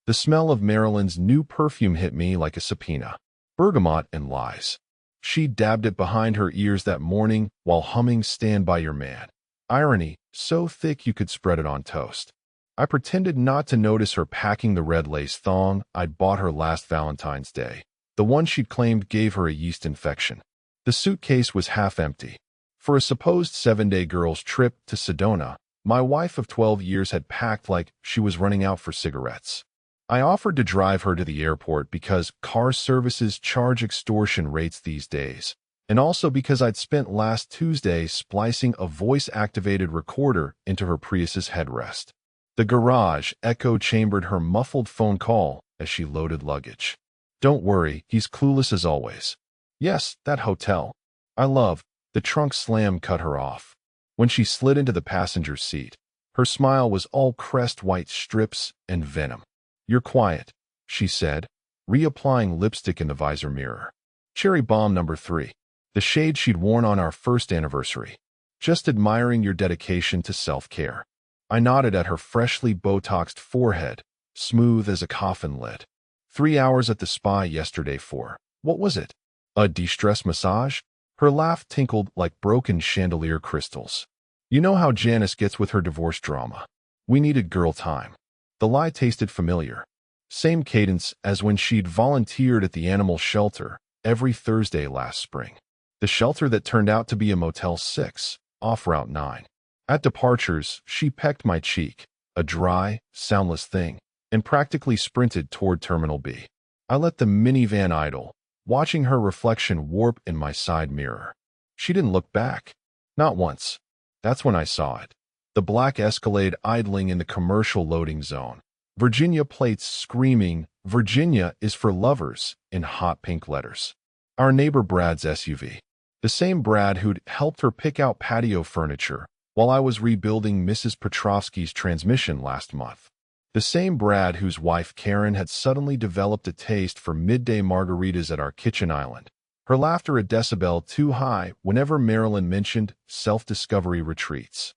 The smell of Marilyn's new perfume hit me like a subpoena. Bergamot and lies. She dabbed it behind her ears that morning while humming Stand By Your Man. Irony, so thick you could spread it on toast. I pretended not to notice her packing the red lace thong I'd bought her last Valentine's Day, the one she'd claimed gave her a yeast infection. The suitcase was half empty. For a supposed 7-day girls' trip to Sedona, my wife of 12 years had packed like she was running out for cigarettes. I offered to drive her to the airport because car services charge extortion rates these days, and also because I'd spent last Tuesday splicing a voice-activated recorder into her Prius's headrest. The garage echo-chambered her muffled phone call as she loaded luggage. Don't worry, he's clueless as always. Yes, that hotel. I love. The trunk slam cut her off. When she slid into the passenger seat, her smile was all crest white strips and venom. You're quiet, she said, reapplying lipstick in the visor mirror. Cherry bomb number 3, the shade she'd worn on our first anniversary. Just admiring your dedication to self-care. I nodded at her freshly Botoxed forehead, smooth as a coffin lid. 3 hours at the spa yesterday for, what was it? A de-stress massage? Her laugh tinkled like broken chandelier crystals. You know how Janice gets with her divorce drama. We needed girl time. The lie tasted familiar. Same cadence as when she'd volunteered at the animal shelter every Thursday last spring. The shelter that turned out to be a Motel 6, off Route 9. At departures, she pecked my cheek, a dry, soundless thing, and practically sprinted toward Terminal B. I let the minivan idle, watching her reflection warp in my side mirror. She didn't look back. Not once. That's when I saw it. The black Escalade idling in the commercial loading zone. Virginia plates screaming, "Virginia is for lovers," in hot pink letters. Our neighbor Brad's SUV. The same Brad who'd helped her pick out patio furniture while I was rebuilding Mrs. Petrovsky's transmission last month. The same Brad whose wife Karen had suddenly developed a taste for midday margaritas at our kitchen island. Her laughter a decibel too high whenever Marilyn mentioned self-discovery retreats.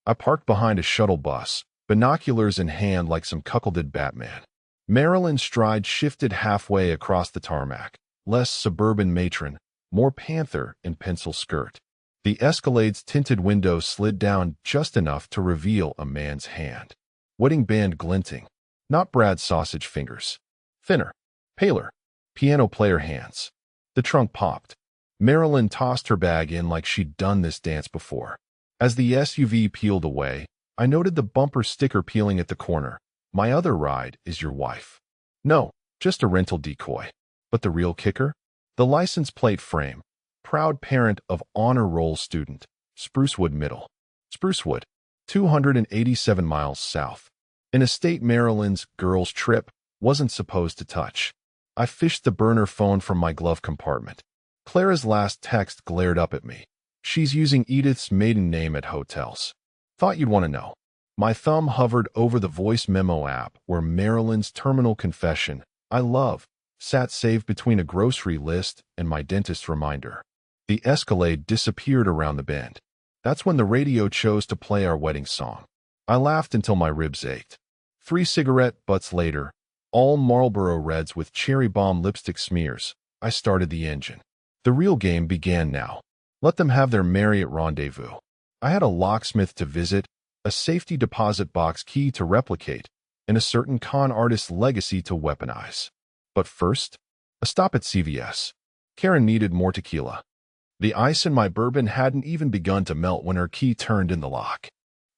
I parked behind a shuttle bus, binoculars in hand like some cuckolded Batman. Marilyn's stride shifted halfway across the tarmac, less suburban matron, more panther in pencil skirt. The Escalade's tinted window slid down just enough to reveal a man's hand. Wedding band glinting, not Brad's sausage fingers. Thinner, paler, piano player hands. The trunk popped. Marilyn tossed her bag in like she'd done this dance before. As the SUV peeled away, I noted the bumper sticker peeling at the corner. My other ride is your wife. No, just a rental decoy. But the real kicker? The license plate frame. Proud parent of honor roll student. Sprucewood Middle. Sprucewood, 287 miles south. In a state Maryland's girls' trip wasn't supposed to touch. I fished the burner phone from my glove compartment. Clara's last text glared up at me. She's using Edith's maiden name at hotels. Thought you'd want to know. My thumb hovered over the voice memo app where Marilyn's terminal confession, I love, sat saved between a grocery list and my dentist reminder. The Escalade disappeared around the bend. That's when the radio chose to play our wedding song. I laughed until my ribs ached. 3 cigarette butts later, all Marlboro Reds with cherry bomb lipstick smears, I started the engine. The real game began now. Let them have their Marriott rendezvous. I had a locksmith to visit, a safety deposit box key to replicate, and a certain con artist's legacy to weaponize. But first, a stop at CVS. Karen needed more tequila. The ice in my bourbon hadn't even begun to melt when her key turned in the lock.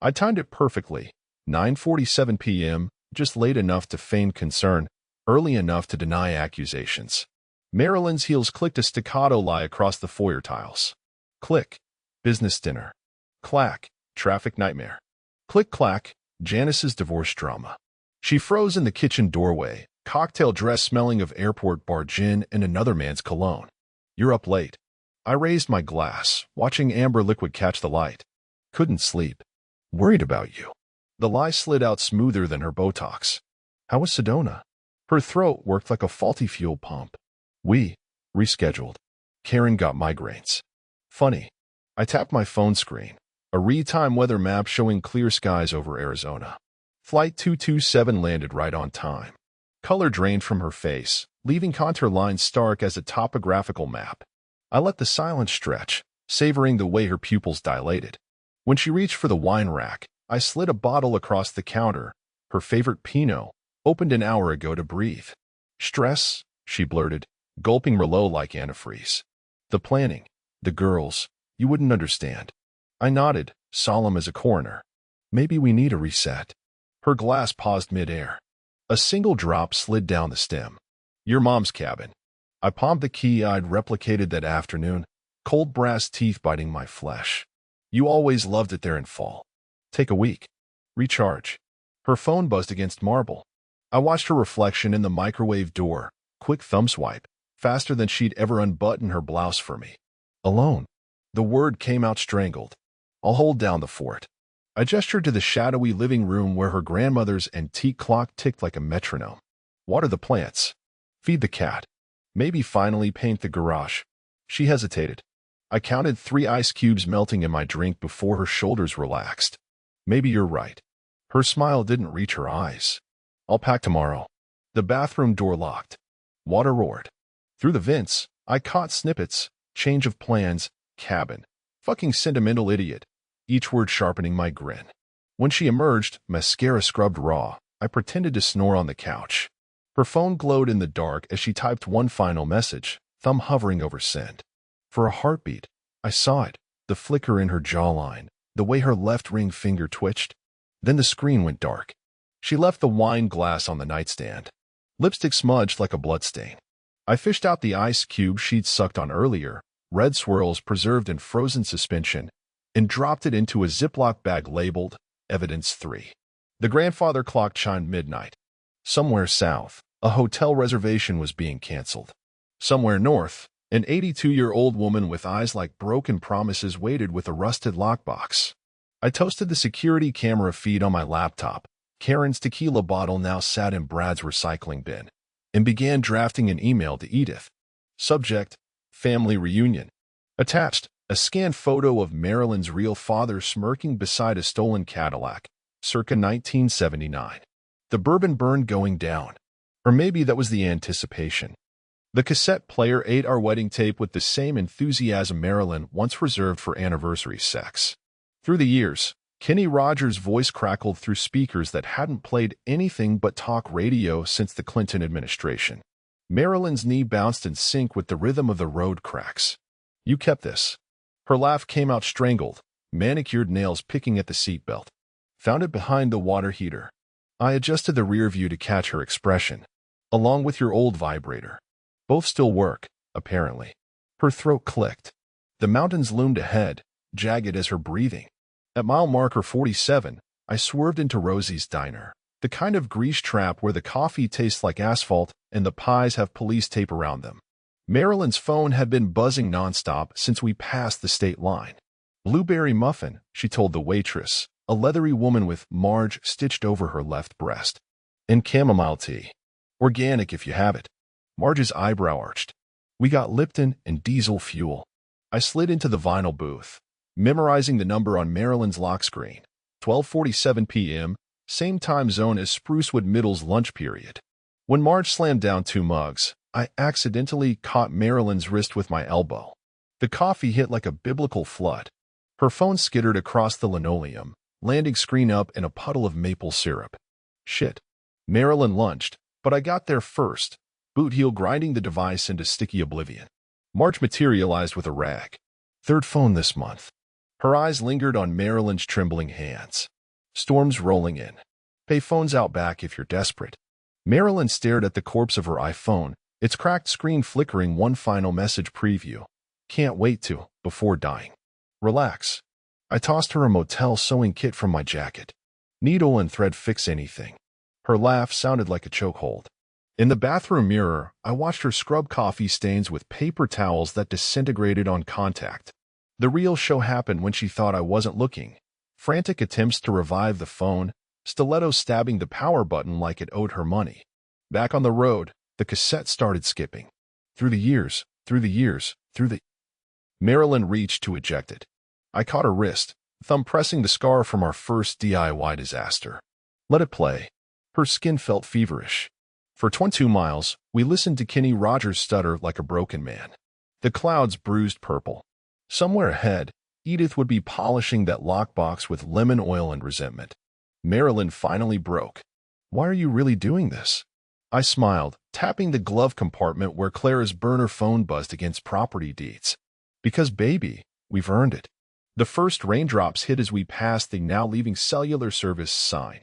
I timed it perfectly. 9:47 p.m., just late enough to feign concern, early enough to deny accusations. Marilyn's heels clicked a staccato lie across the foyer tiles. Click, business dinner. Clack, traffic nightmare. Click-clack, Janice's divorce drama. She froze in the kitchen doorway, cocktail dress smelling of airport bar gin and another man's cologne. You're up late. I raised my glass, watching amber liquid catch the light. Couldn't sleep. Worried about you. The lie slid out smoother than her Botox. How was Sedona? Her throat worked like a faulty fuel pump. We rescheduled. Karen got migraines. Funny. I tapped my phone screen. A real-time weather map showing clear skies over Arizona. Flight 227 landed right on time. Color drained from her face, leaving contour lines stark as a topographical map. I let the silence stretch, savoring the way her pupils dilated. When she reached for the wine rack, I slid a bottle across the counter, her favorite Pinot, opened an hour ago to breathe. Stress, she blurted, gulping Merlot like antifreeze. The planning, the girls, you wouldn't understand. I nodded, solemn as a coroner. Maybe we need a reset. Her glass paused mid-air. A single drop slid down the stem. Your mom's cabin. I palmed the key I'd replicated that afternoon, cold brass teeth biting my flesh. You always loved it there in fall. Take a week. Recharge. Her phone buzzed against marble. I watched her reflection in the microwave door, quick thumb swipe, faster than she'd ever unbutton her blouse for me. Alone. The word came out strangled. I'll hold down the fort. I gestured to the shadowy living room where her grandmother's antique clock ticked like a metronome. Water the plants. Feed the cat. Maybe finally paint the garage. She hesitated. I counted 3 ice cubes melting in my drink before her shoulders relaxed. Maybe you're right. Her smile didn't reach her eyes. I'll pack tomorrow. The bathroom door locked. Water roared. Through the vents, I caught snippets, change of plans, cabin. Fucking sentimental idiot. Each word sharpening my grin. When she emerged, mascara scrubbed raw, I pretended to snore on the couch. Her phone glowed in the dark as she typed one final message, thumb hovering over send. For a heartbeat, I saw it, the flicker in her jawline, the way her left ring finger twitched. Then the screen went dark. She left the wine glass on the nightstand. Lipstick smudged like a bloodstain. I fished out the ice cube she'd sucked on earlier, red swirls preserved in frozen suspension, and dropped it into a Ziploc bag labeled Evidence 3. The grandfather clock chimed midnight. Somewhere south, a hotel reservation was being canceled. Somewhere north, an 82-year-old woman with eyes like broken promises waited with a rusted lockbox. I toasted the security camera feed on my laptop. Karen's tequila bottle now sat in Brad's recycling bin, and began drafting an email to Edith. Subject, family reunion. Attached, a scanned photo of Marilyn's real father smirking beside a stolen Cadillac, circa 1979. The bourbon burned going down. Or maybe that was the anticipation. The cassette player ate our wedding tape with the same enthusiasm Marilyn once reserved for anniversary sex. Through the years, Kenny Rogers' voice crackled through speakers that hadn't played anything but talk radio since the Clinton administration. Marilyn's knee bounced in sync with the rhythm of the road cracks. You kept this. Her laugh came out strangled, manicured nails picking at the seatbelt. Found it behind the water heater. I adjusted the rear view to catch her expression. Along with your old vibrator. Both still work, apparently. Her throat clicked. The mountains loomed ahead, jagged as her breathing. At mile marker 47, I swerved into Rosie's diner, the kind of grease trap where the coffee tastes like asphalt and the pies have police tape around them. Marilyn's phone had been buzzing nonstop since we passed the state line. Blueberry muffin, she told the waitress, a leathery woman with Marge stitched over her left breast. And chamomile tea. Organic if you have it. Marge's eyebrow arched. We got Lipton and diesel fuel. I slid into the vinyl booth, memorizing the number on Marilyn's lock screen. 12:47 p.m., same time zone as Sprucewood Middle's lunch period. When Marge slammed down 2 mugs, I accidentally caught Marilyn's wrist with my elbow. The coffee hit like a biblical flood. Her phone skittered across the linoleum, landing screen up in a puddle of maple syrup. Shit. Marilyn lunched, but I got there first, boot heel grinding the device into sticky oblivion. Marge materialized with a rag. 3rd phone this month. Her eyes lingered on Marilyn's trembling hands. Storms rolling in. Pay phones out back if you're desperate. Marilyn stared at the corpse of her iPhone, its cracked screen flickering one final message preview. Can't wait to, before dying. Relax. I tossed her a motel sewing kit from my jacket. Needle and thread fix anything. Her laugh sounded like a chokehold. In the bathroom mirror, I watched her scrub coffee stains with paper towels that disintegrated on contact. The real show happened when she thought I wasn't looking. Frantic attempts to revive the phone, stiletto stabbing the power button like it owed her money. Back on the road, the cassette started skipping. Through the years, through the years, through the... Marilyn reached to eject it. I caught her wrist, thumb pressing the scar from our first DIY disaster. Let it play. Her skin felt feverish. For 22 miles, we listened to Kenny Rogers stutter like a broken man. The clouds bruised purple. Somewhere ahead, Edith would be polishing that lockbox with lemon oil and resentment. Marilyn finally broke. "Why are you really doing this?" I smiled, tapping the glove compartment where Clara's burner phone buzzed against property deeds. "Because, baby, we've earned it." The first raindrops hit as we passed the now leaving cellular service sign.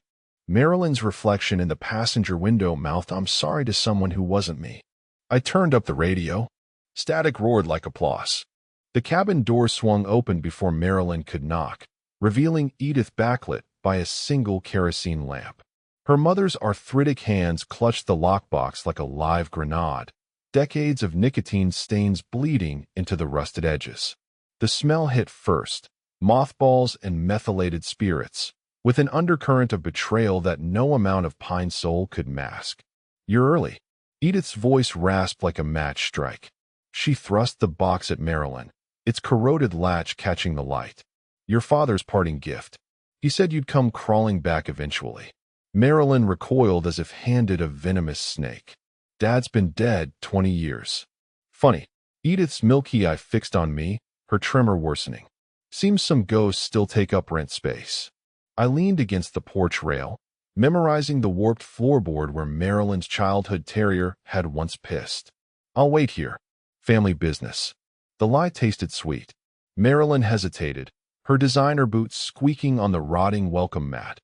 Marilyn's reflection in the passenger window mouthed, "I'm sorry," to someone who wasn't me. I turned up the radio. Static roared like applause. The cabin door swung open before Marilyn could knock, revealing Edith backlit by a single kerosene lamp. Her mother's arthritic hands clutched the lockbox like a live grenade, decades of nicotine stains bleeding into the rusted edges. The smell hit first, mothballs and methylated spirits, with an undercurrent of betrayal that no amount of pine sol could mask. "You're early." Edith's voice rasped like a match strike. She thrust the box at Marilyn, its corroded latch catching the light. "Your father's parting gift. He said you'd come crawling back eventually." Marilyn recoiled as if handed a venomous snake. "Dad's been dead 20 years. Funny. Edith's milky eye fixed on me, her tremor worsening. "Seems some ghosts still take up rent space." I leaned against the porch rail, memorizing the warped floorboard where Marilyn's childhood terrier had once pissed. "I'll wait here. Family business." The lie tasted sweet. Marilyn hesitated, her designer boots squeaking on the rotting welcome mat.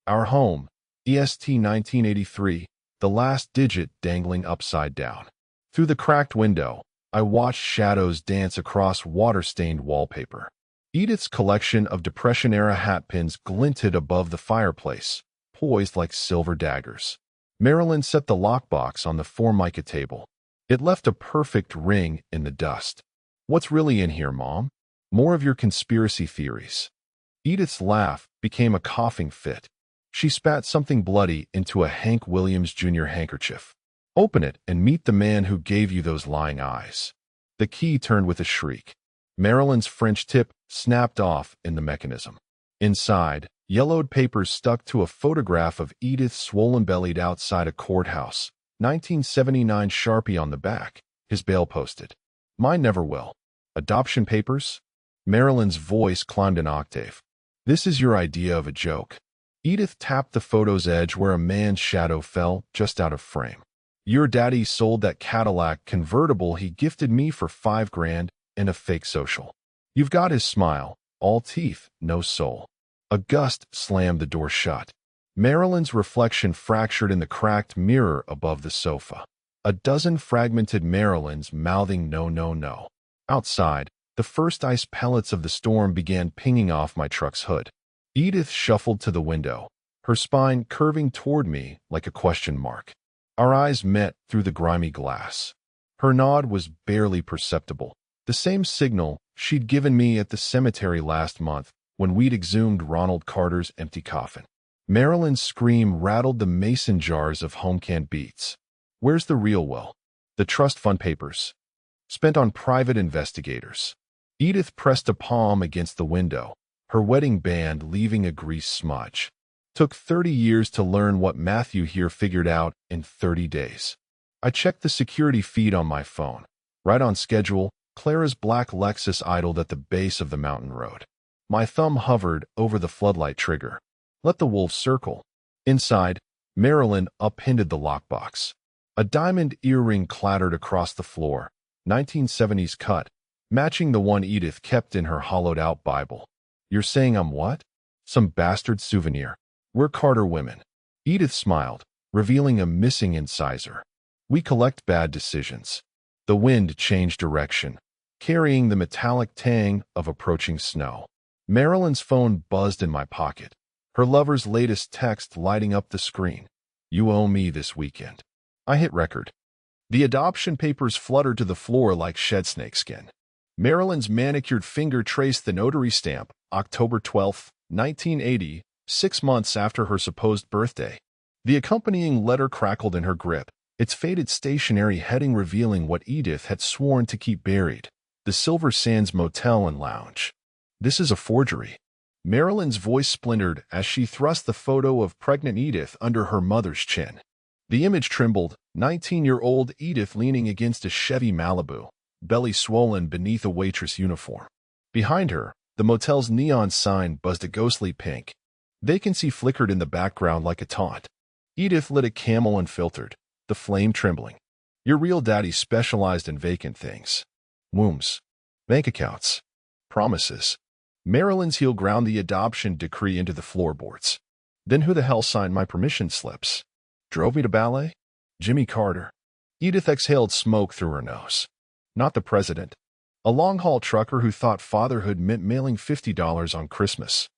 Our home, EST 1983, the last digit dangling upside down. Through the cracked window, I watched shadows dance across water-stained wallpaper. Edith's collection of Depression-era hatpins glinted above the fireplace, poised like silver daggers. Marilyn set the lockbox on the Formica table. It left a perfect ring in the dust. "What's really in here, Mom? More of your conspiracy theories." Edith's laugh became a coughing fit. She spat something bloody into a Hank Williams Jr. handkerchief. "Open it and meet the man who gave you those lying eyes." The key turned with a shriek. Marilyn's French tip snapped off in the mechanism. Inside, yellowed papers stuck to a photograph of Edith swollen-bellied outside a courthouse. 1979 Sharpie on the back, his bail posted. "Mine never will." "Adoption papers?" Marilyn's voice climbed an octave. "This is your idea of a joke." Edith tapped the photo's edge where a man's shadow fell just out of frame. "Your daddy sold that Cadillac convertible he gifted me for $5,000 in a fake social. You've got his smile, all teeth, no soul." A gust slammed the door shut. Marilyn's reflection fractured in the cracked mirror above the sofa. A dozen fragmented Marilyns mouthing "no, no, no." Outside, the first ice pellets of the storm began pinging off my truck's hood. Edith shuffled to the window, her spine curving toward me like a question mark. Our eyes met through the grimy glass. Her nod was barely perceptible, the same signal she'd given me at the cemetery last month when we'd exhumed Ronald Carter's empty coffin. Marilyn's scream rattled the mason jars of home-canned beets. "Where's the real will?" "The trust fund papers. Spent on private investigators." Edith pressed a palm against the window, her wedding band leaving a grease smudge. "Took 30 years to learn what Matthew here figured out in 30 days. I checked the security feed on my phone. Right on schedule, Clara's black Lexus idled at the base of the mountain road. My thumb hovered over the floodlight trigger. Let the wolves circle. Inside, Marilyn upended the lockbox. A diamond earring clattered across the floor, 1970s cut, matching the one Edith kept in her hollowed-out Bible. "You're saying I'm what?" "Some bastard souvenir. We're Carter women." Edith smiled, revealing a missing incisor. "We collect bad decisions." The wind changed direction, carrying the metallic tang of approaching snow. Marilyn's phone buzzed in my pocket, her lover's latest text lighting up the screen. "You owe me this weekend." I hit record. The adoption papers fluttered to the floor like shed snakeskin. Marilyn's manicured finger traced the notary stamp, October 12, 1980, 6 months after her supposed birthday. The accompanying letter crackled in her grip, its faded stationery heading revealing what Edith had sworn to keep buried: the Silver Sands Motel and Lounge. "This is a forgery." Marilyn's voice splintered as she thrust the photo of pregnant Edith under her mother's chin. The image trembled, 19-year-old Edith leaning against a Chevy Malibu, belly swollen beneath a waitress uniform. Behind her, the motel's neon sign buzzed a ghostly pink. Vacancy flickered in the background like a taunt. Edith lit a Camel unfiltered, the flame trembling. Your real daddy specialized in vacant things. Wombs. Bank accounts. Promises. Marilyn's heel ground the adoption decree into the floorboards. Then who the hell signed my permission slips? Drove me to ballet? Jimmy Carter. Edith exhaled smoke through her nose. Not the president. A long-haul trucker who thought fatherhood meant mailing $50 on Christmas.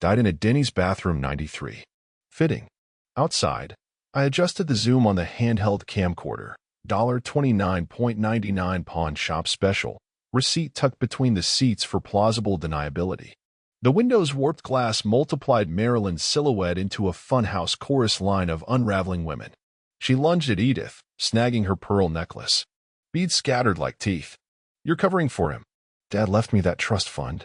Died in a Denny's bathroom 93. Fitting. Outside, I adjusted the zoom on the handheld camcorder. $29.99 pawn shop special. Receipt tucked between the seats for plausible deniability. The window's warped glass multiplied Marilyn's silhouette into a funhouse chorus line of unraveling women. She lunged at Edith, snagging her pearl necklace. Beads scattered like teeth. You're covering for him. Dad left me that trust fund.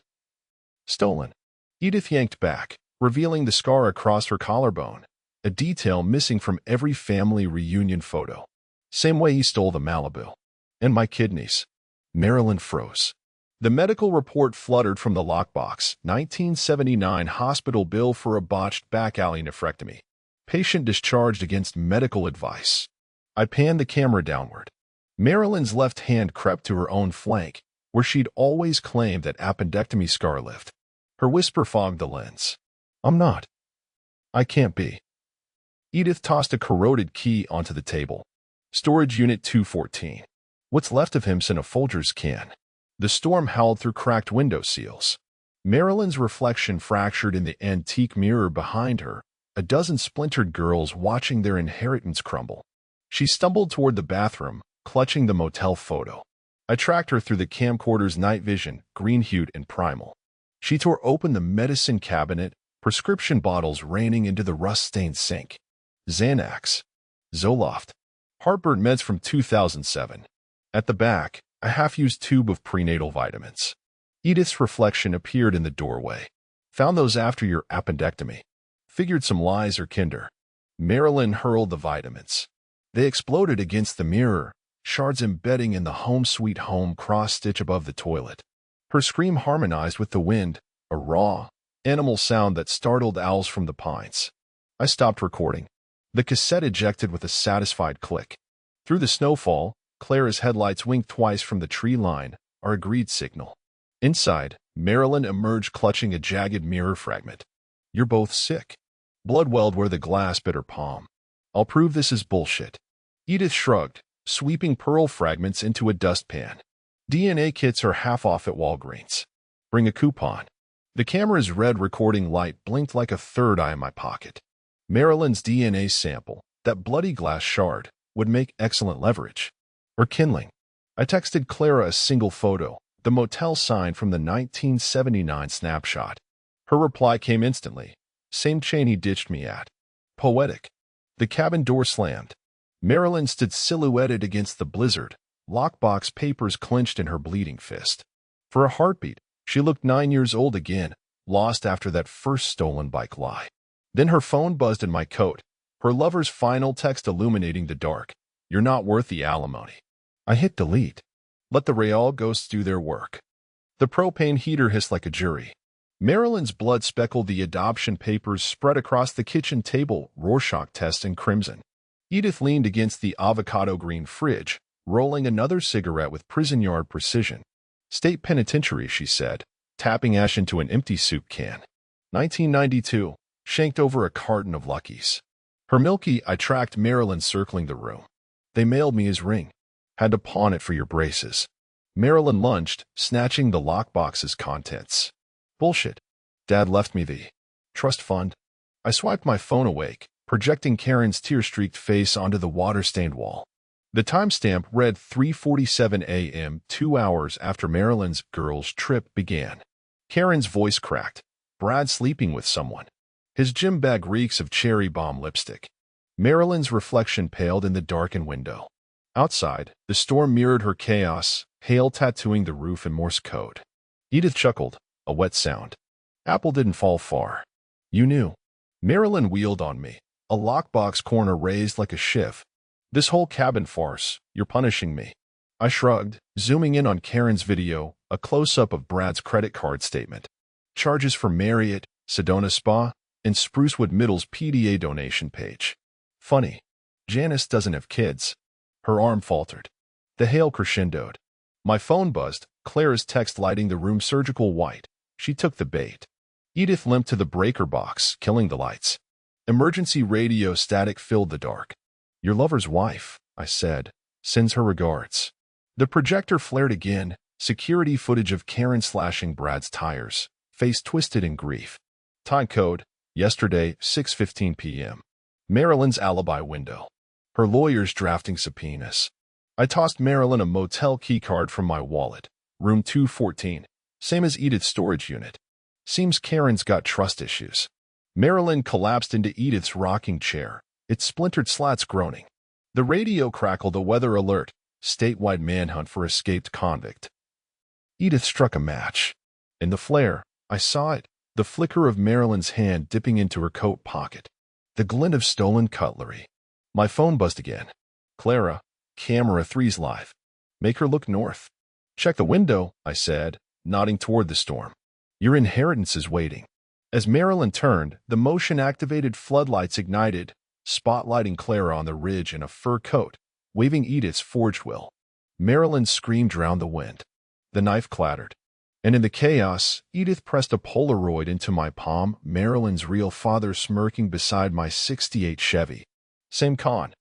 Stolen. Edith yanked back, revealing the scar across her collarbone, a detail missing from every family reunion photo. Same way he stole the Malibu. And my kidneys. Marilyn froze. The medical report fluttered from the lockbox. 1979 hospital bill for a botched back alley nephrectomy. Patient discharged against medical advice. I panned the camera downward. Marilyn's left hand crept to her own flank, where she'd always claimed that appendectomy scar lived. Her whisper fogged the lens. I'm not. I can't be. Edith tossed a corroded key onto the table. Storage Unit 214. What's left of him's in a Folgers can. The storm howled through cracked window seals. Marilyn's reflection fractured in the antique mirror behind her, a dozen splintered girls watching their inheritance crumble. She stumbled toward the bathroom, clutching the motel photo. I tracked her through the camcorder's night vision, green-hued and primal. She tore open the medicine cabinet, prescription bottles raining into the rust-stained sink. Xanax. Zoloft. Heartburn meds from 2007. At the back, a half-used tube of prenatal vitamins. Edith's reflection appeared in the doorway. Found those after your appendectomy. Figured some lies or kinder. Marilyn hurled the vitamins. They exploded against the mirror, shards embedding in the home sweet home cross-stitch above the toilet. Her scream harmonized with the wind, a raw, animal sound that startled owls from the pines. I stopped recording. The cassette ejected with a satisfied click. Through the snowfall, Clara's headlights winked twice from the tree line, our agreed signal. Inside, Marilyn emerged clutching a jagged mirror fragment. You're both sick. Blood welled where the glass bit her palm. I'll prove this is bullshit. Edith shrugged, sweeping pearl fragments into a dustpan. DNA kits are half off at Walgreens. Bring a coupon. The camera's red recording light blinked like a third eye in my pocket. Marilyn's DNA sample, that bloody glass shard, would make excellent leverage. Or kindling. I texted Clara a single photo, the motel sign from the 1979 snapshot. Her reply came instantly. Same chain he ditched me at. Poetic. The cabin door slammed. Marilyn stood silhouetted against the blizzard, lockbox papers clenched in her bleeding fist. For a heartbeat, she looked 9 years old again, lost after that first stolen bike lie. Then her phone buzzed in my coat, her lover's final text illuminating the dark. You're not worth the alimony. I hit delete. Let the Real ghosts do their work. The propane heater hissed like a jury. Marilyn's blood speckled the adoption papers spread across the kitchen table, Rorschach test in crimson. Edith leaned against the avocado green fridge, rolling another cigarette with prison yard precision. State penitentiary, she said, tapping ash into an empty soup can. 1992, shanked over a carton of Luckies. Her milky, I tracked Marilyn circling the room. They mailed me his ring. Had to pawn it for your braces. Marilyn lunged, snatching the lockbox's contents. Bullshit. Dad left me the trust fund. I swiped my phone awake, projecting Karen's tear-streaked face onto the water-stained wall. The timestamp read 3:47 a.m., 2 hours after Marilyn's girls' trip began. Karen's voice cracked. Brad's sleeping with someone. His gym bag reeks of cherry bomb lipstick. Marilyn's reflection paled in the darkened window. Outside, the storm mirrored her chaos, hail tattooing the roof in Morse code. Edith chuckled, a wet sound. Apple didn't fall far. You knew. Marilyn wheeled on me, A lockbox corner raised like a shiv. This whole cabin farce, you're punishing me. I shrugged, zooming in on Karen's video, a close-up of Brad's credit card statement. Charges for Marriott, Sedona Spa, and Sprucewood Middle's PDA donation page. Funny. Janice doesn't have kids. Her arm faltered. The hail crescendoed. My phone buzzed, Clara's text lighting the room surgical white. She took the bait. Edith limped to the breaker box, killing the lights. Emergency radio static filled the dark. Your lover's wife, I said, sends her regards. The projector flared again, security footage of Karen slashing Brad's tires, face twisted in grief. Time code, yesterday, 6:15 p.m. Marilyn's alibi window. Her lawyers drafting subpoenas. I tossed Marilyn a motel keycard from my wallet. Room 214. Same as Edith's storage unit. Seems Karen's got trust issues. Marilyn collapsed into Edith's rocking chair, its splintered slats groaning. The radio crackled a weather alert, statewide manhunt for escaped convict. Edith struck a match. In the flare, I saw it, the flicker of Marilyn's hand dipping into her coat pocket. The glint of stolen cutlery. My phone buzzed again. Clara, camera 3's live. Make her look north. Check the window, I said, nodding toward the storm. Your inheritance is waiting. As Marilyn turned, the motion-activated floodlights ignited, spotlighting Clara on the ridge in a fur coat, waving Edith's forged will. Marilyn screamed drowned the wind. The knife clattered. And in the chaos, Edith pressed a Polaroid into my palm, Marilyn's real father smirking beside my '68 Chevy. Same con.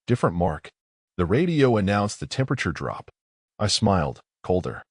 Different mark. The radio announced the temperature drop. I smiled, colder.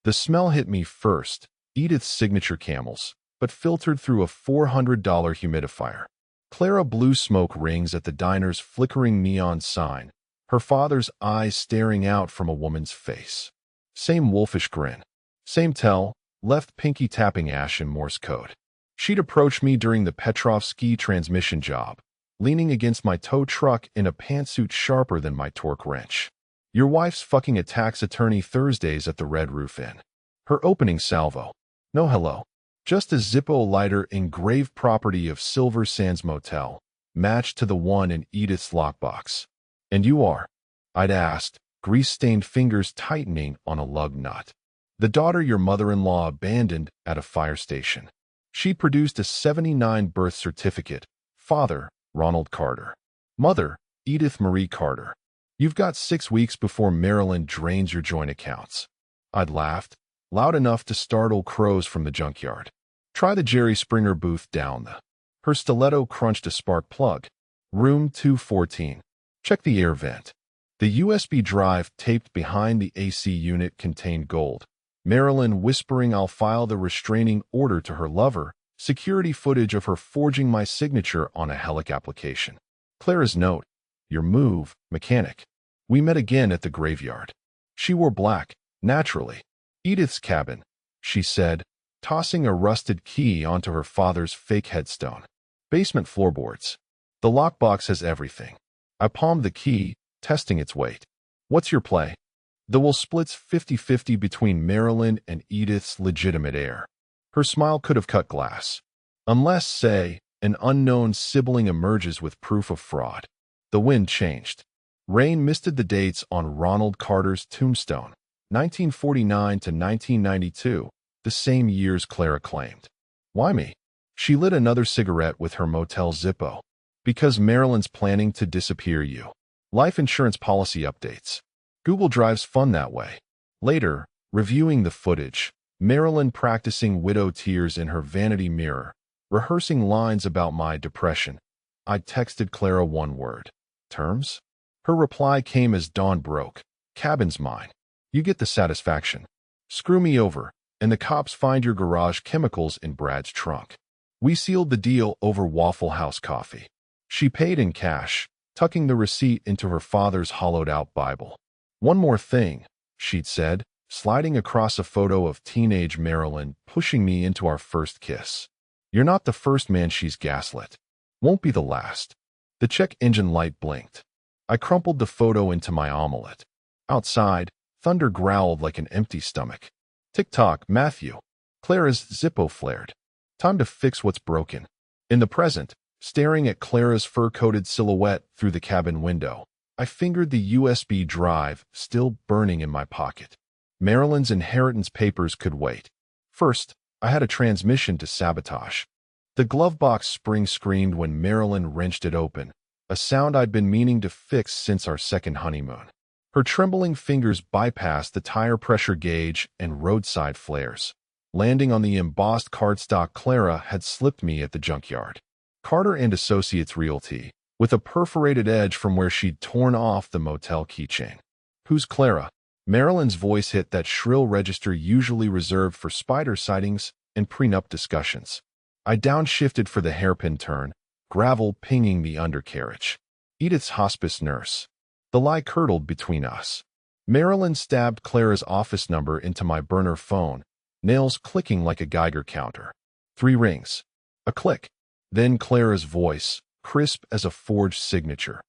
The smell hit me first, Edith's signature Camels, but filtered through a $400 humidifier. Clara blew smoke rings at the diner's flickering neon sign, her father's eyes staring out from a woman's face. Same wolfish grin. Same tell, left pinky tapping ash in Morse code. She'd approached me during the Petrovsky transmission job, leaning against my tow truck in a pantsuit sharper than my torque wrench. Your wife's fucking a tax attorney Thursdays at the Red Roof Inn. Her opening salvo. No hello. Just a Zippo lighter engraved property of Silver Sands Motel, matched to the one in Edith's lockbox. And you are? I'd asked, grease-stained fingers tightening on a lug nut. The daughter your mother-in-law abandoned at a fire station. She produced a '79 birth certificate. Father, Ronald Carter. Mother, Edith Marie Carter. You've got 6 weeks before Marilyn drains your joint accounts. I'd laughed, loud enough to startle crows from the junkyard. Try the Jerry Springer booth down the. Her stiletto crunched a spark plug. Room 214. Check the air vent. The USB drive taped behind the AC unit contained gold. Marilyn whispering I'll file the restraining order to her lover, security footage of her forging my signature on a Helic application. Clara's note, your move, mechanic. We met again at the graveyard. She wore black, naturally. Edith's cabin, she said, tossing a rusted key onto her father's fake headstone. Basement floorboards. The lockbox has everything. I palmed the key, testing its weight. What's your play? The will splits 50-50 between Marilyn and Edith's legitimate heir. Her smile could have cut glass. Unless, say, an unknown sibling emerges with proof of fraud. The wind changed. Rain misted the dates on Ronald Carter's tombstone, 1949 to 1992, the same years Clara claimed. Why me? She lit another cigarette with her motel Zippo. Because Marilyn's planning to disappear you. Life insurance policy updates. Google Drive's fun that way. Later, reviewing the footage, Marilyn practicing widow tears in her vanity mirror, rehearsing lines about my depression. I texted Clara one word. Terms? Her reply came as dawn broke. Cabin's mine. You get the satisfaction. Screw me over, and the cops find your garage chemicals in Brad's trunk. We sealed the deal over Waffle House coffee. She paid in cash, tucking the receipt into her father's hollowed-out Bible. One more thing, she'd said, sliding across a photo of teenage Marilyn pushing me into our first kiss. You're not the first man she's gaslit. Won't be the last. The check engine light blinked. I crumpled the photo into my omelet. Outside, thunder growled like an empty stomach. Tick-tock, Matthew. Clara's Zippo flared. Time to fix what's broken. In the present, staring at Clara's fur-coated silhouette through the cabin window. I fingered the USB drive, still burning in my pocket. Marilyn's inheritance papers could wait. First, I had a transmission to sabotage. The glove box spring screamed when Marilyn wrenched it open, a sound I'd been meaning to fix since our second honeymoon. Her trembling fingers bypassed the tire pressure gauge and roadside flares, landing on the embossed cardstock Clara had slipped me at the junkyard. Carter and Associates Realty, with a perforated edge from where she'd torn off the motel keychain. Who's Clara? Marilyn's voice hit that shrill register usually reserved for spider sightings and prenup discussions. I downshifted for the hairpin turn, gravel pinging the undercarriage. Edith's hospice nurse. The lie curdled between us. Marilyn stabbed Clara's office number into my burner phone, nails clicking like a Geiger counter. 3 rings. A click. Then Clara's voice, crisp as a forged signature.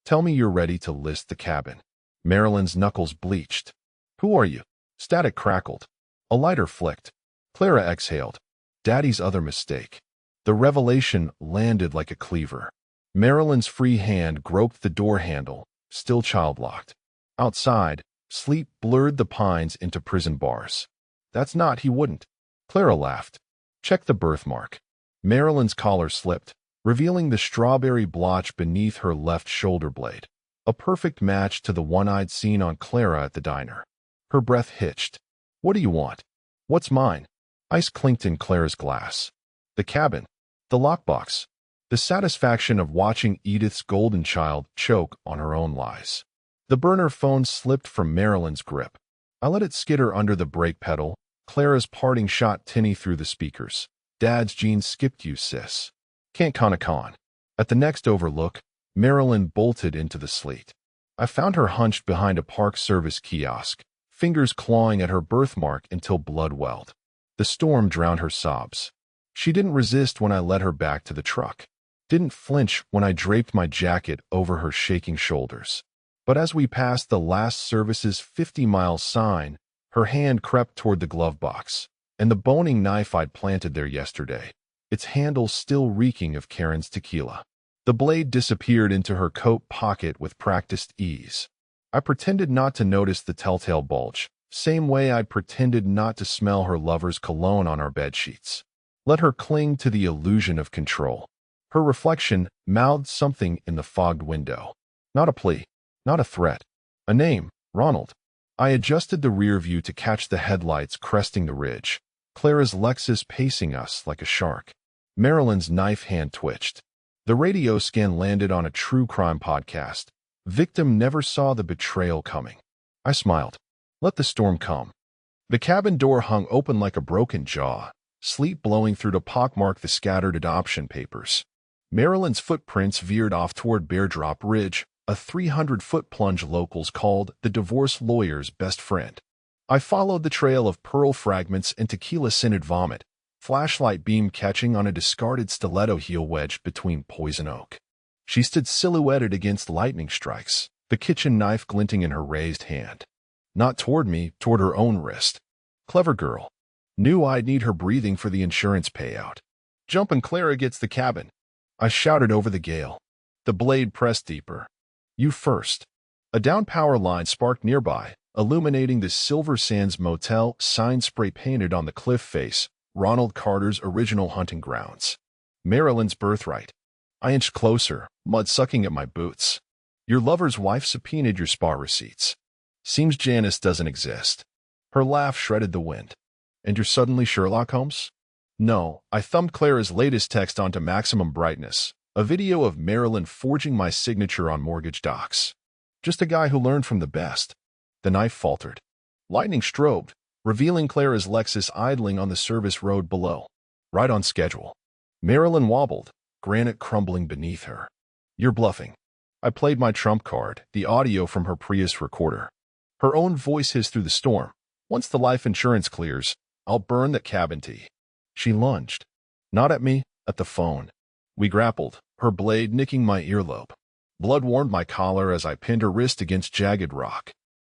Tell me you're ready to list the cabin. Marilyn's knuckles bleached. Who are you? Static crackled. A lighter flicked. Clara exhaled. Daddy's other mistake. The revelation landed like a cleaver. Marilyn's free hand groped the door handle, still child-locked. Outside, sleep blurred the pines into prison bars. That's not, he wouldn't. Clara laughed. Check the birthmark. Marilyn's collar slipped, revealing the strawberry blotch beneath her left shoulder blade. A perfect match to the one I'd seen on Clara at the diner. Her breath hitched. What do you want? What's mine? Ice clinked in Clara's glass. The cabin. The lockbox. The satisfaction of watching Edith's golden child choke on her own lies. The burner phone slipped from Marilyn's grip. I let it skitter under the brake pedal. Clara's parting shot tinny through the speakers. Dad's jeans skipped you, sis. Can't con. At the next overlook, Marilyn bolted into the sleet. I found her hunched behind a Park Service kiosk, fingers clawing at her birthmark until blood welled. The storm drowned her sobs. She didn't resist when I led her back to the truck. Didn't flinch when I draped my jacket over her shaking shoulders. But as we passed the last service's 50-mile sign, her hand crept toward the glove box, and the boning knife I'd planted there yesterday, its handle still reeking of Karen's tequila. The blade disappeared into her coat pocket with practiced ease. I pretended not to notice the telltale bulge, same way I pretended not to smell her lover's cologne on our bedsheets. Let her cling to the illusion of control. Her reflection mouthed something in the fogged window. Not a plea, not a threat. A name, Ronald. I adjusted the rear view to catch the headlights cresting the ridge. Clara's Lexus pacing us like a shark. Marilyn's knife hand twitched. The radio scan landed on a true crime podcast. Victim never saw the betrayal coming. I smiled. Let the storm come. The cabin door hung open like a broken jaw, sleet blowing through to pockmark the scattered adoption papers. Marilyn's footprints veered off toward Bear Drop Ridge, a 300-foot plunge locals called the divorce lawyer's best friend. I followed the trail of pearl fragments and tequila-scented vomit, flashlight beam catching on a discarded stiletto heel wedged between poison oak. She stood silhouetted against lightning strikes, the kitchen knife glinting in her raised hand. Not toward me, toward her own wrist. Clever girl. Knew I'd need her breathing for the insurance payout. Jump and Clara gets the cabin. I shouted over the gale. The blade pressed deeper. You first. A down power line sparked nearby, illuminating the Silver Sands Motel sign spray painted on the cliff face, Ronald Carter's original hunting grounds. Marilyn's birthright. I inched closer, mud sucking at my boots. Your lover's wife subpoenaed your spa receipts. Seems Janice doesn't exist. Her laugh shredded the wind. And you're suddenly Sherlock Holmes? No, I thumbed Clara's latest text onto maximum brightness, a video of Marilyn forging my signature on mortgage docs. Just a guy who learned from the best. The knife faltered. Lightning strobed, revealing Clara's Lexus idling on the service road below. Right on schedule. Marilyn wobbled, granite crumbling beneath her. You're bluffing. I played my trump card, the audio from her Prius recorder. Her own voice hissed through the storm. Once the life insurance clears, I'll burn that cabin tea. She lunged. Not at me, at the phone. We grappled, her blade nicking my earlobe. Blood warmed my collar as I pinned her wrist against jagged rock.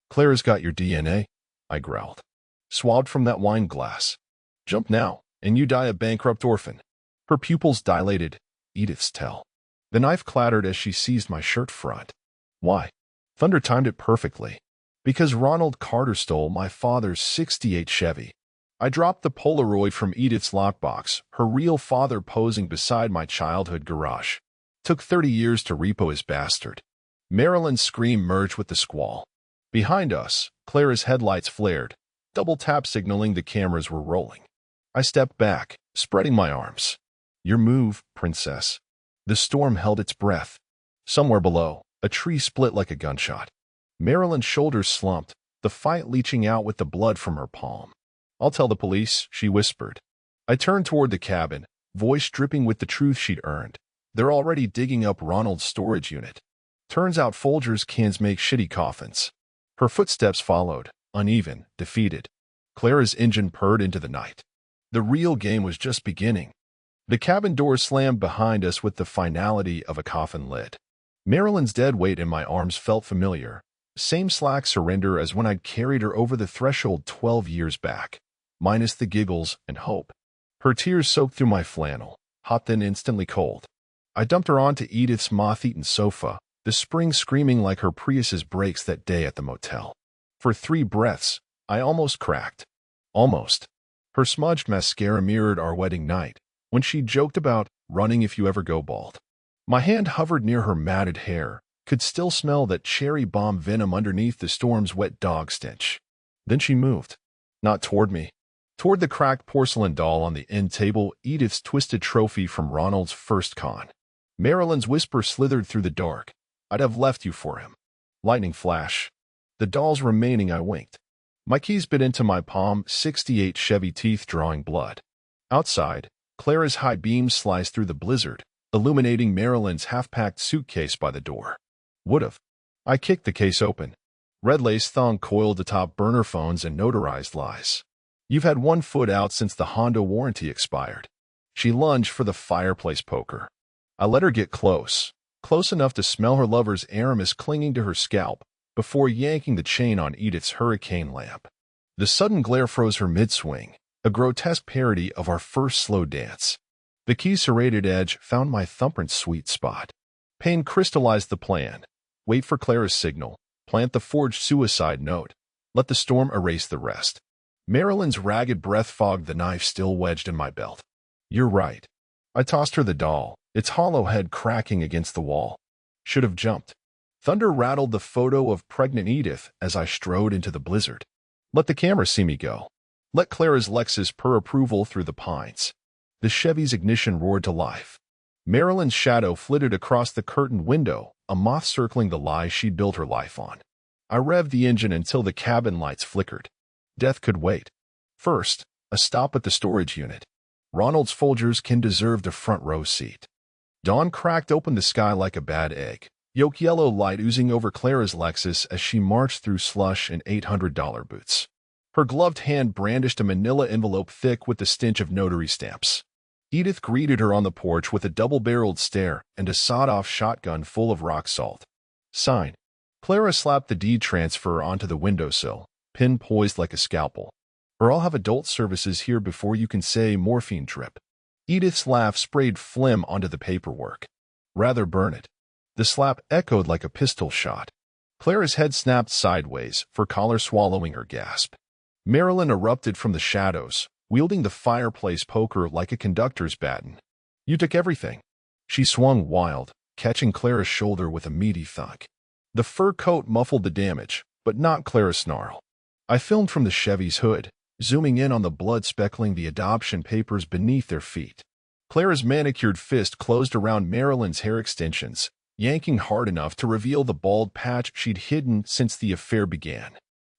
Clara's got your DNA, I growled. Swabbed from that wine glass. Jump now, and you die a bankrupt orphan. Her pupils dilated, Edith's tail. The knife clattered as she seized my shirt front. Why? Thunder timed it perfectly. Because Ronald Carter stole my father's '68 Chevy. I dropped the Polaroid from Edith's lockbox, her real father posing beside my childhood garage. Took 30 years to repo his bastard. Marilyn's scream merged with the squall. Behind us, Clara's headlights flared, double tap signaling the cameras were rolling. I stepped back, spreading my arms. Your move, princess. The storm held its breath. Somewhere below, a tree split like a gunshot. Marilyn's shoulders slumped, the fight leaching out with the blood from her palm. I'll tell the police, she whispered. I turned toward the cabin, voice dripping with the truth she'd earned. They're already digging up Ronald's storage unit. Turns out Folgers cans make shitty coffins. Her footsteps followed, uneven, defeated. Clara's engine purred into the night. The real game was just beginning. The cabin door slammed behind us with the finality of a coffin lid. Marilyn's dead weight in my arms felt familiar. Same slack surrender as when I'd carried her over the threshold 12 years back. Minus the giggles and hope. Her tears soaked through my flannel, hot then instantly cold. I dumped her onto Edith's moth-eaten sofa, the spring screaming like her Prius's brakes that day at the motel. For 3 breaths, I almost cracked. Almost. Her smudged mascara mirrored our wedding night, when she joked about running if you ever go bald. My hand hovered near her matted hair, could still smell that cherry bomb venom underneath the storm's wet dog stench. Then she moved. Not toward me. Toward the cracked porcelain doll on the end table, Edith's twisted trophy from Ronald's first con. Marilyn's whisper slithered through the dark. I'd have left you for him. Lightning flash. The doll's remaining, I winked. My keys bit into my palm, '68 Chevy teeth drawing blood. Outside, Clara's high beams sliced through the blizzard, illuminating Marilyn's half-packed suitcase by the door. Would've. I kicked the case open. Red lace thong coiled atop burner phones and notarized lies. You've had 1 foot out since the Honda warranty expired. She lunged for the fireplace poker. I let her get close enough to smell her lover's Aramis clinging to her scalp, before yanking the chain on Edith's hurricane lamp. The sudden glare froze her mid-swing, a grotesque parody of our first slow dance. The key's serrated edge found my thumbprint's sweet spot. Pain crystallized the plan. Wait for Clara's signal, plant the forged suicide note, let the storm erase the rest. Marilyn's ragged breath fogged the knife still wedged in my belt. You're right. I tossed her the doll, its hollow head cracking against the wall. Should have jumped. Thunder rattled the photo of pregnant Edith as I strode into the blizzard. Let the camera see me go. Let Clara's Lexus purr approval through the pines. The Chevy's ignition roared to life. Marilyn's shadow flitted across the curtained window, a moth circling the lie she'd built her life on. I revved the engine until the cabin lights flickered. Death could wait. First, a stop at the storage unit. Ronald's Folgers can deserve the front row seat. Dawn cracked open the sky like a bad egg, yolk yellow light oozing over Clara's Lexus as she marched through slush in $800 boots. Her gloved hand brandished a manila envelope thick with the stench of notary stamps. Edith greeted her on the porch with a double-barreled stare and a sawed-off shotgun full of rock salt. Sign. Clara slapped the deed transfer onto the windowsill, pin poised like a scalpel. Or I'll have adult services here before you can say morphine drip. Edith's laugh sprayed phlegm onto the paperwork. Rather burn it. The slap echoed like a pistol shot. Clara's head snapped sideways, her collar swallowing her gasp. Marilyn erupted from the shadows, wielding the fireplace poker like a conductor's baton. You took everything. She swung wild, catching Clara's shoulder with a meaty thunk. The fur coat muffled the damage, but not Clara's snarl. I filmed from the Chevy's hood, zooming in on the blood speckling the adoption papers beneath their feet. Clara's manicured fist closed around Marilyn's hair extensions, yanking hard enough to reveal the bald patch she'd hidden since the affair began.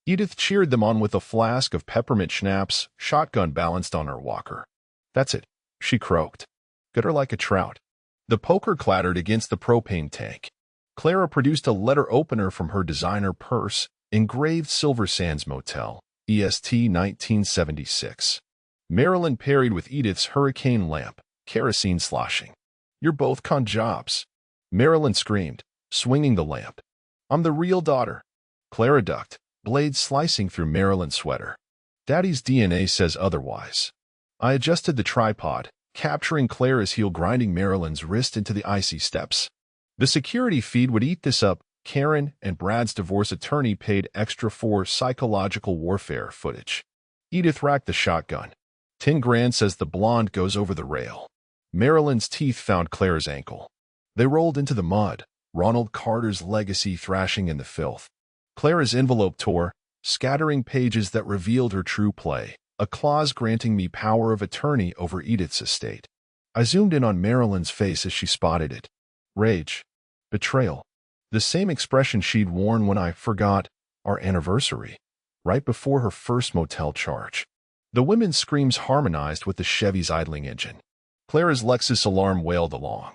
Edith cheered them on with a flask of peppermint schnapps, shotgun balanced on her walker. That's it, she croaked. Gut her like a trout. The poker clattered against the propane tank. Clara produced a letter opener from her designer purse, engraved Silver Sands Motel, EST 1976. Marilyn parried with Edith's hurricane lamp, kerosene sloshing. You're both con jobs. Marilyn screamed, swinging the lamp. I'm the real daughter. Clara ducked, blade slicing through Marilyn's sweater. Daddy's DNA says otherwise. I adjusted the tripod, capturing Clara's heel, grinding Marilyn's wrist into the icy steps. The security feed would eat this up. Karen and Brad's divorce attorney paid extra for psychological warfare footage. Edith racked the shotgun. 10 grand, says the blonde, goes over the rail. Marilyn's teeth found Clara's ankle. They rolled into the mud, Ronald Carter's legacy thrashing in the filth. Clara's envelope tore, scattering pages that revealed her true play, a clause granting me power of attorney over Edith's estate. I zoomed in on Marilyn's face as she spotted it. Rage. Betrayal. The same expression she'd worn when I forgot our anniversary, right before her first motel charge. The women's screams harmonized with the Chevy's idling engine. Clara's Lexus alarm wailed along.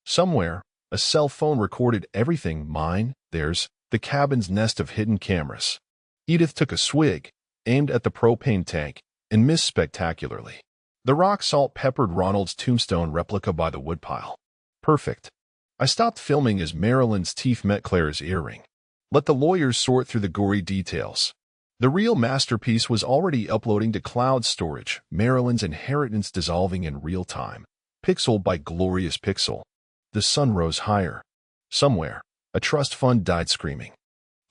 Somewhere, a cell phone recorded everything: mine, theirs, the cabin's nest of hidden cameras. Edith took a swig, aimed at the propane tank, and missed spectacularly. The rock salt peppered Ronald's tombstone replica by the woodpile. Perfect. I stopped filming as Marilyn's teeth met Clara's earring. Let the lawyers sort through the gory details. The real masterpiece was already uploading to cloud storage, Marilyn's inheritance dissolving in real time, pixel by glorious pixel. The sun rose higher. Somewhere, a trust fund died screaming.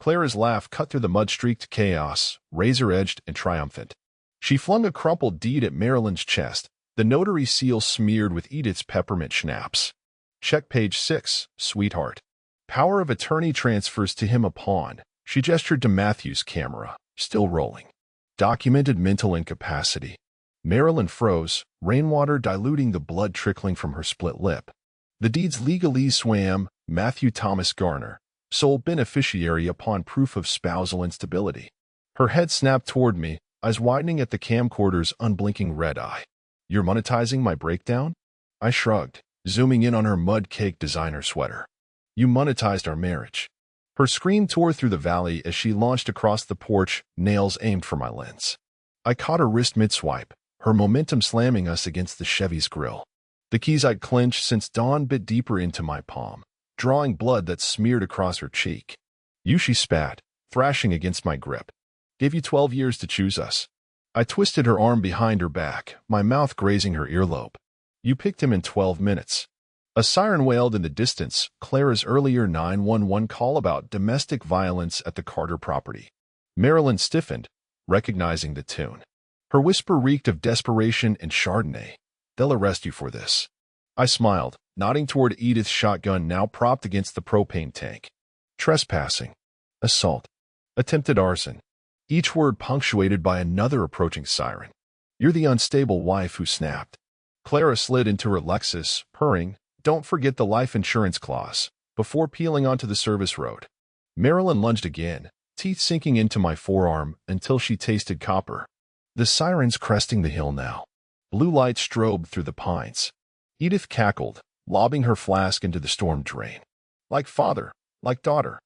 Clara's laugh cut through the mud-streaked chaos, razor-edged and triumphant. She flung a crumpled deed at Marilyn's chest, the notary seal smeared with Edith's peppermint schnapps. Check page 6, sweetheart. Power of attorney transfers to him a pawn. She gestured to Matthew's camera, still rolling. Documented mental incapacity. Marilyn froze, rainwater diluting the blood trickling from her split lip. The deed's legalese swam, Matthew Thomas Garner, sole beneficiary upon proof of spousal instability. Her head snapped toward me, eyes widening at the camcorder's unblinking red eye. You're monetizing my breakdown? I shrugged, zooming in on her mud-caked designer sweater. You monetized our marriage. Her scream tore through the valley as she launched across the porch, nails aimed for my lens. I caught her wrist mid-swipe, her momentum slamming us against the Chevy's grill. The keys I'd clenched since dawn bit deeper into my palm, drawing blood that smeared across her cheek. You, she spat, thrashing against my grip. Gave you 12 years to choose us. I twisted her arm behind her back, my mouth grazing her earlobe. You picked him in 12 minutes. A siren wailed in the distance, Clara's earlier 911 call about domestic violence at the Carter property. Marilyn stiffened, recognizing the tune. Her whisper reeked of desperation and Chardonnay. They'll arrest you for this. I smiled, nodding toward Edith's shotgun now propped against the propane tank. Trespassing. Assault. Attempted arson. Each word punctuated by another approaching siren. You're the unstable wife who snapped. Clara slid into her Lexus, purring, don't forget the life insurance clause, before peeling onto the service road. Marilyn lunged again, teeth sinking into my forearm until she tasted copper. The sirens cresting the hill now. Blue light strobed through the pines. Edith cackled, lobbing her flask into the storm drain. Like father, like daughter.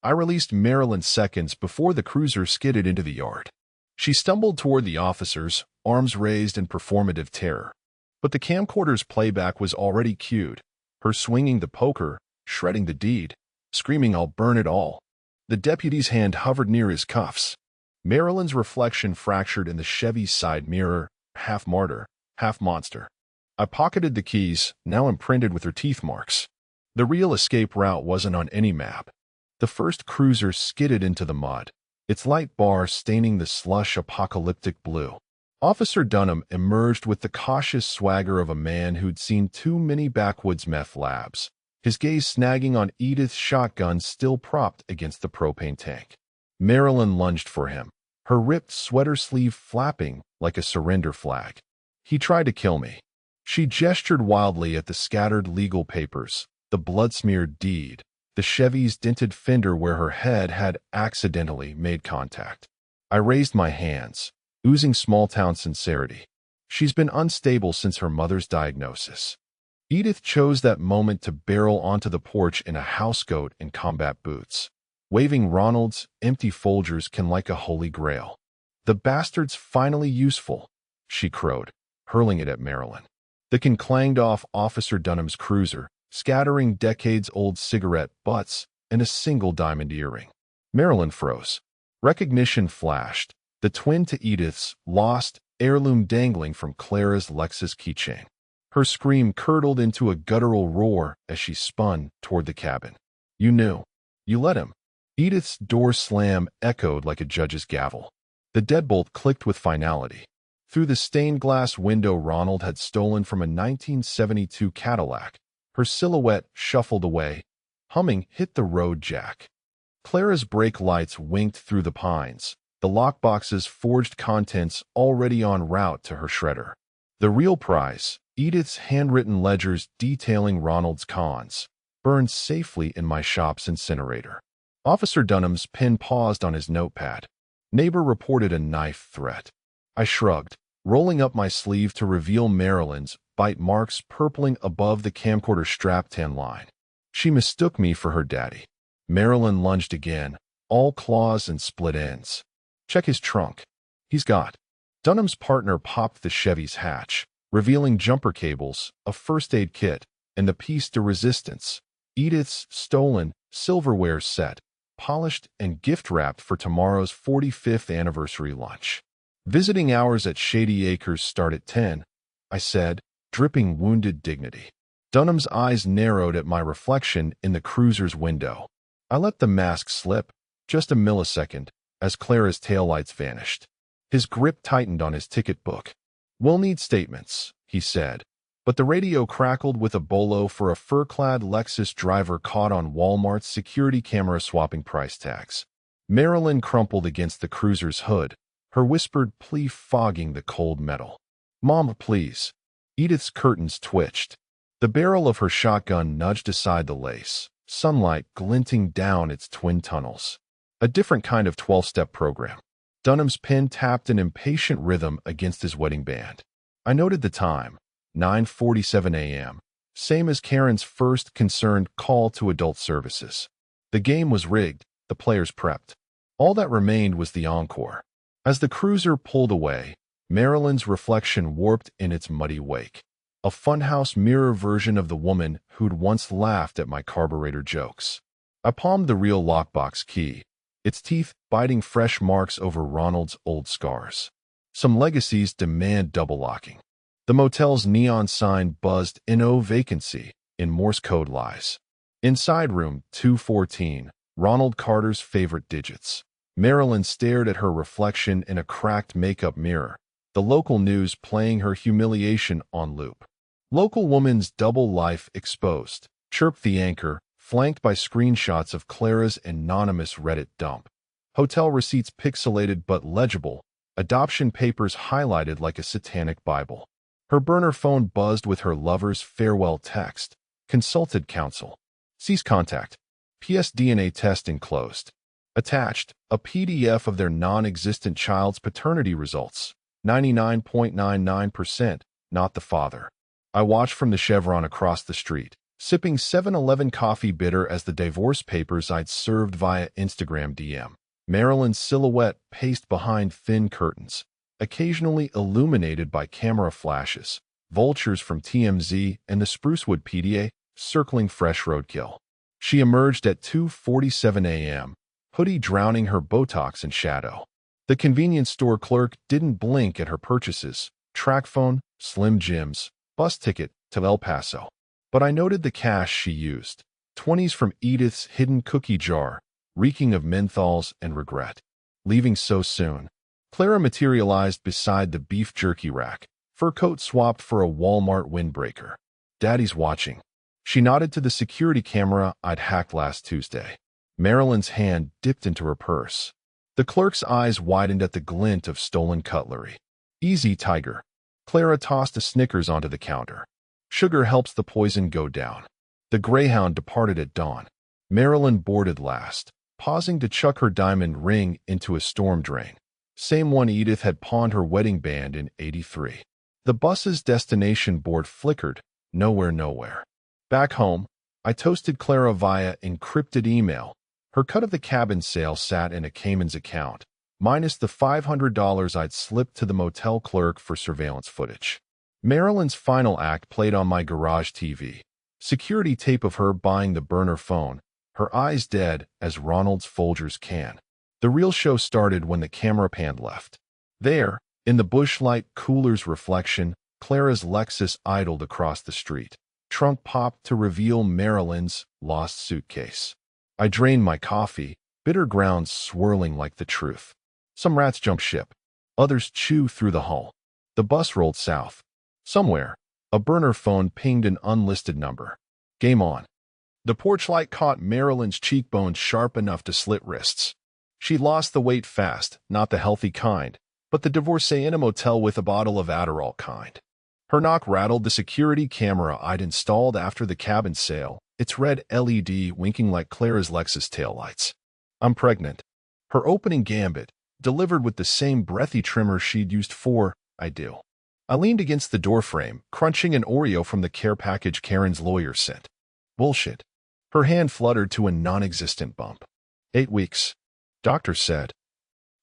I released Marilyn seconds before the cruiser skidded into the yard. She stumbled toward the officers, arms raised in performative terror. But the camcorder's playback was already cued, her swinging the poker, shredding the deed, screaming, I'll burn it all. The deputy's hand hovered near his cuffs. Marilyn's reflection fractured in the Chevy's side mirror, half martyr, half monster. I pocketed the keys, now imprinted with her teeth marks. The real escape route wasn't on any map. The first cruiser skidded into the mud, its light bar staining the slush apocalyptic blue. Officer Dunham emerged with the cautious swagger of a man who'd seen too many backwoods meth labs, his gaze snagging on Edith's shotgun still propped against the propane tank. Marilyn lunged for him, her ripped sweater sleeve flapping like a surrender flag. He tried to kill me. She gestured wildly at the scattered legal papers, the blood-smeared deed, the Chevy's dented fender where her head had accidentally made contact. I raised my hands, oozing small-town sincerity. She's been unstable since her mother's diagnosis. Edith chose that moment to barrel onto the porch in a housecoat and combat boots, waving Ronald's empty Folgers can like a holy grail. The bastard's finally useful, she crowed, hurling it at Marilyn. The can clanged off Officer Dunham's cruiser, scattering decades-old cigarette butts and a single diamond earring. Marilyn froze. Recognition flashed, the twin to Edith's lost heirloom dangling from Clara's Lexus keychain. Her scream curdled into a guttural roar as she spun toward the cabin. You knew. You let him. Edith's door slam echoed like a judge's gavel. The deadbolt clicked with finality. Through the stained glass window Ronald had stolen from a 1972 Cadillac, her silhouette shuffled away, humming Hit the Road Jack. Clara's brake lights winked through the pines, the lockbox's forged contents already en route to her shredder. The real prize, Edith's handwritten ledgers detailing Ronald's cons, burned safely in my shop's incinerator. Officer Dunham's pen paused on his notepad. Neighbor reported a knife threat. I shrugged, rolling up my sleeve to reveal Marilyn's bite marks purpling above the camcorder strap tan line. She mistook me for her daddy. Marilyn lunged again, all claws and split ends. Check his trunk. He's got. Dunham's partner popped the Chevy's hatch, revealing jumper cables, a first aid kit, and the piece de resistance, Edith's stolen silverware set, polished and gift-wrapped for tomorrow's 45th anniversary lunch. Visiting hours at Shady Acres start at 10, I said, dripping wounded dignity. Dunham's eyes narrowed at my reflection in the cruiser's window. I let the mask slip, just a millisecond, as Clara's taillights vanished. His grip tightened on his ticket book. We'll need statements, he said. But the radio crackled with a bolo for a fur-clad Lexus driver caught on Walmart's security camera swapping price tags. Marilyn crumpled against the cruiser's hood, her whispered plea fogging the cold metal. Mom, please. Edith's curtains twitched. The barrel of her shotgun nudged aside the lace, sunlight glinting down its twin tunnels. A different kind of 12-step program. Dunham's pen tapped an impatient rhythm against his wedding band. I noted the time, 9:47 a.m., same as Karen's first concerned call to adult services. The game was rigged, the players prepped. All that remained was the encore. As the cruiser pulled away, Marilyn's reflection warped in its muddy wake. A funhouse mirror version of the woman who'd once laughed at my carburetor jokes. I palmed the real lockbox key, its teeth biting fresh marks over Ronald's old scars. Some legacies demand double locking. The motel's neon sign buzzed "No vacancy" in Morse code lies. Inside room 214, Ronald Carter's favorite digits. Marilyn stared at her reflection in a cracked makeup mirror, the local news playing her humiliation on loop. Local woman's double life exposed, chirped the anchor, flanked by screenshots of Clara's anonymous Reddit dump. Hotel receipts pixelated but legible, adoption papers highlighted like a satanic Bible. Her burner phone buzzed with her lover's farewell text. Consulted counsel. Cease contact. PS DNA test enclosed. Attached, a PDF of their non-existent child's paternity results. 99.99%, not the father. I watched from the Chevron across the street, sipping 7-Eleven coffee bitter as the divorce papers I'd served via Instagram DM. Marilyn's silhouette paced behind thin curtains, occasionally illuminated by camera flashes, vultures from TMZ and the Sprucewood PDA circling fresh roadkill. She emerged at 2:47 a.m., hoodie drowning her Botox in shadow. The convenience store clerk didn't blink at her purchases, track phone, Slim Jims, bus ticket to El Paso. But I noted the cash she used, 20s from Edith's hidden cookie jar, reeking of menthols and regret. Leaving so soon. Clara materialized beside the beef jerky rack, fur coat swapped for a Walmart windbreaker. Daddy's watching. She nodded to the security camera I'd hacked last Tuesday. Marilyn's hand dipped into her purse. The clerk's eyes widened at the glint of stolen cutlery. Easy, tiger. Clara tossed a Snickers onto the counter. Sugar helps the poison go down. The Greyhound departed at dawn. Marilyn boarded last, pausing to chuck her diamond ring into a storm drain. Same one Edith had pawned her wedding band in '83. The bus's destination board flickered, nowhere. Back home, I toasted Clara via encrypted email. Her cut of the cabin sale sat in a Cayman's account, minus the $500 I'd slipped to the motel clerk for surveillance footage. Marilyn's final act played on my garage TV. Security tape of her buying the burner phone, her eyes dead as Ronald's Folgers can. The real show started when the camera panned left. There, in the bushlight cooler's reflection, Clara's Lexus idled across the street. Trunk popped to reveal Marilyn's lost suitcase. I drained my coffee, bitter grounds swirling like the truth. Some rats jump ship. Others chew through the hull. The bus rolled south. Somewhere, a burner phone pinged an unlisted number. Game on. The porch light caught Marilyn's cheekbones sharp enough to slit wrists. She lost the weight fast, not the healthy kind, but the divorcee in a motel with a bottle of Adderall kind. Her knock rattled the security camera I'd installed after the cabin sale, its red LED winking like Clara's Lexus taillights. I'm pregnant. Her opening gambit, delivered with the same breathy trimmer she'd used for I do. I leaned against the doorframe, crunching an Oreo from the care package Karen's lawyer sent. Bullshit. Her hand fluttered to a non-existent bump. 8 weeks. Doctor said.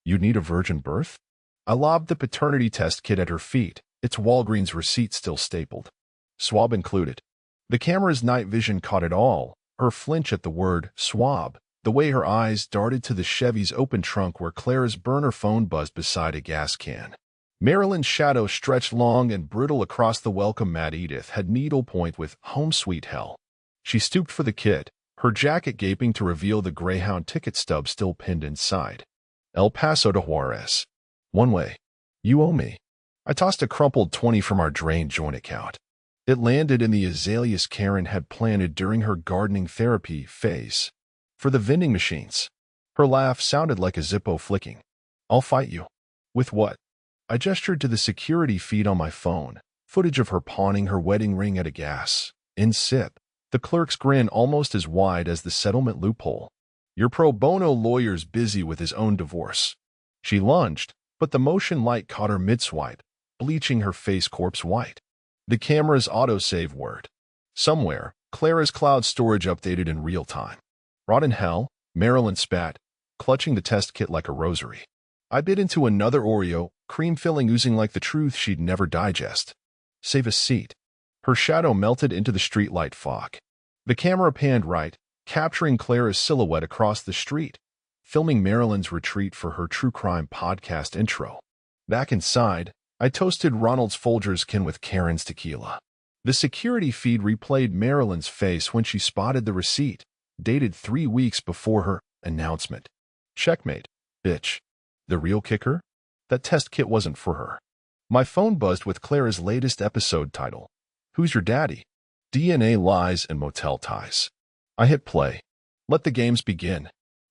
You need a virgin birth? I lobbed the paternity test kit at her feet, its Walgreens receipt still stapled. Swab included. The camera's night vision caught it all, her flinch at the word swab, the way her eyes darted to the Chevy's open trunk where Clara's burner phone buzzed beside a gas can. Marilyn's shadow stretched long and brittle across the welcome mat. Edith had needlepoint with home sweet hell. She stooped for the kit, her jacket gaping to reveal the Greyhound ticket stub still pinned inside. El Paso to Juarez. One way. You owe me. I tossed a crumpled 20 from our drained joint account. It landed in the azaleas Karen had planted during her gardening therapy phase. For the vending machines. Her laugh sounded like a Zippo flicking. I'll fight you. With what? I gestured to the security feed on my phone, footage of her pawning her wedding ring at a gas. In sip. The clerk's grin almost as wide as the settlement loophole. Your pro bono lawyer's busy with his own divorce. She lunged, but the motion light caught her mid-swipe, bleaching her face corpse white. The camera's autosave word. Somewhere, Clara's cloud storage updated in real time. Rot in hell, Marilyn spat, clutching the test kit like a rosary. I bit into another Oreo, cream filling oozing like the truth she'd never digest. Save a seat. Her shadow melted into the streetlight fog. The camera panned right, capturing Clara's silhouette across the street, filming Marilyn's retreat for her true crime podcast intro. Back inside, I toasted Ronald's Folgers can with Karen's tequila. The security feed replayed Marilyn's face when she spotted the receipt, dated 3 weeks before her announcement. Checkmate, bitch. The real kicker? That test kit wasn't for her. My phone buzzed with Clara's latest episode title. Who's your daddy? DNA lies and motel ties. I hit play. Let the games begin.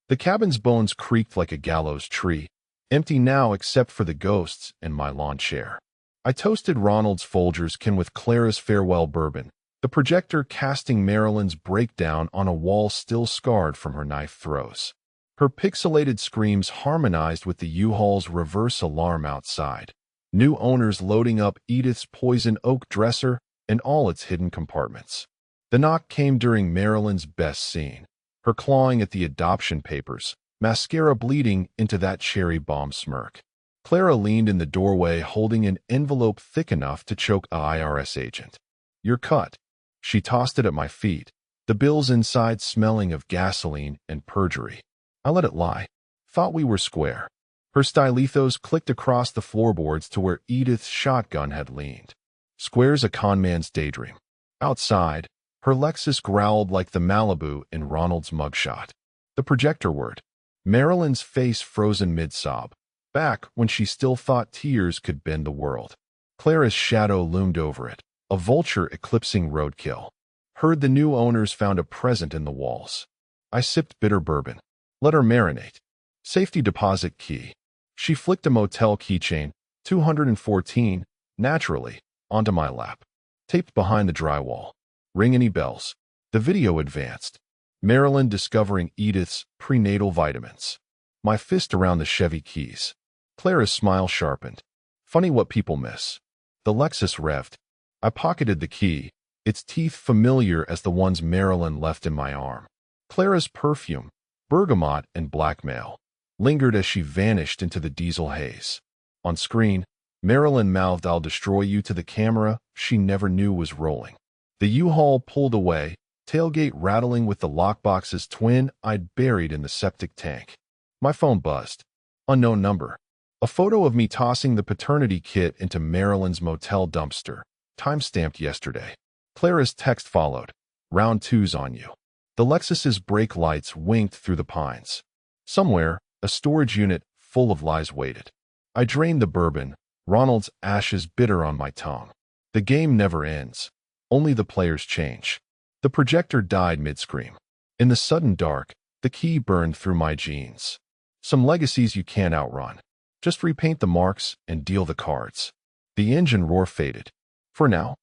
The cabin's bones creaked like a gallows tree, empty now except for the ghosts in my lawn chair. I toasted Ronald's Folgers can with Clara's farewell bourbon, the projector casting Marilyn's breakdown on a wall still scarred from her knife throws. Her pixelated screams harmonized with the U-Haul's reverse alarm outside. New owners loading up Edith's poison oak dresser and all its hidden compartments. The knock came during Marilyn's best scene, her clawing at the adoption papers, mascara bleeding into that cherry bomb smirk. Clara leaned in the doorway holding an envelope thick enough to choke an IRS agent. You're cut. She tossed it at my feet, the bills inside smelling of gasoline and perjury. I let it lie. Thought we were square. Her stylethos clicked across the floorboards to where Edith's shotgun had leaned. Square's a con man's daydream. Outside, her Lexus growled like the Malibu in Ronald's mugshot. The projector word. Marilyn's face frozen mid-sob, back when she still thought tears could bend the world. Clara's shadow loomed over it, a vulture eclipsing roadkill. Heard the new owners found a present in the walls. I sipped bitter bourbon. Let her marinate. Safety deposit key. She flicked a motel keychain, 214, naturally, onto my lap. Taped behind the drywall. Ring any bells. The video advanced. Marilyn discovering Edith's prenatal vitamins. My fist around the Chevy keys. Clara's smile sharpened. Funny what people miss. The Lexus revved. I pocketed the key, its teeth familiar as the ones Marilyn left in my arm. Clara's perfume, bergamot and blackmail, lingered as she vanished into the diesel haze. On screen, Marilyn mouthed I'll destroy you to the camera she never knew was rolling. The U-Haul pulled away, tailgate rattling with the Lockbox's twin I'd buried in the septic tank. My phone buzzed. Unknown number. A photo of me tossing the paternity kit into Marilyn's motel dumpster, time-stamped yesterday. Clara's text followed. Round two's on you. The Lexus's brake lights winked through the pines. Somewhere, a storage unit full of lies waited. I drained the bourbon, Ronald's ashes bitter on my tongue. The game never ends. Only the players change. The projector died mid-scream. In the sudden dark, the key burned through my jeans. Some legacies you can't outrun. Just repaint the marks and deal the cards. The engine roar faded. For now,